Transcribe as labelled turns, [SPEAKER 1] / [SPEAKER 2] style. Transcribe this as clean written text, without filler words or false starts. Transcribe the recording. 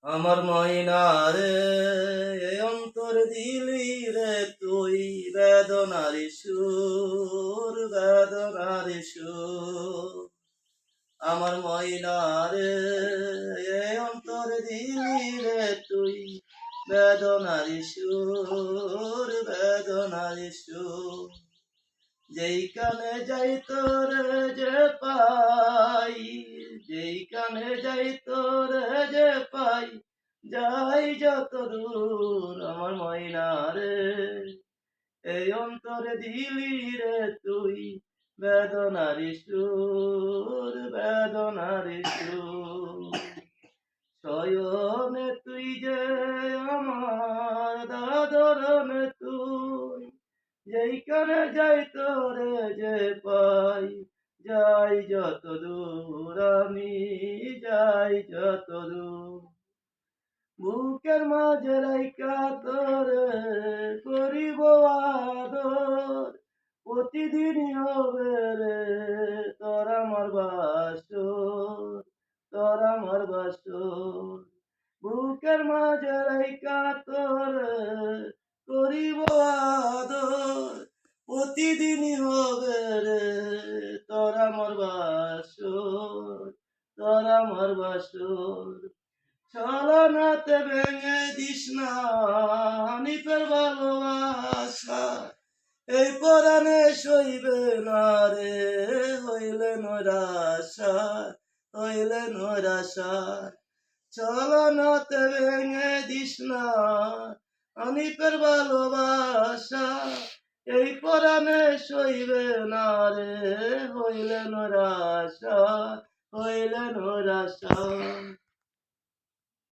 [SPEAKER 1] আমার ময়না রে অন্তর দিলি রে তুই বেদনার সুর বেদনার সুর আমার ময়না রে অন্তর দিলি রে তুই বেদনার সুর বেদনার সুর যেই কানে যাই তোরে যে পাই যেই কানে যাই তোরে যে পাই যাই যত দূর আমার ময়না রে এই অন্তরে দিলি রে তুই বেদনারি সুর বেদনারি সুর শয়নে তুই যে আমার দাদরনে তুই যেইখানে যাই তোরে যে পাই যাই যত দূর আমি যাই যত দূর বুকের মাঝে রাইকা তোরে করিব আদর প্রতিদিনই হবে রে তোর আমার বাসর তোর আমার বাসর বুকের মাঝে রাইকা তোরে করিব আদর প্রতিদিনই হবে রে তোর আমার বাসর তোর আমার বাসর ছলনাতে ভেঙে দিস না হানিফের ভালোবাসা এই পরাণে সইবে না রে হইলে নৈরাশা হইলে নৈরাশা ছলনাতে ভেঙে দিস না হানিফের ভালোবাসা এই পরাণে সইবে না রে হইলে নৈরাশা হইলে নৈরাশা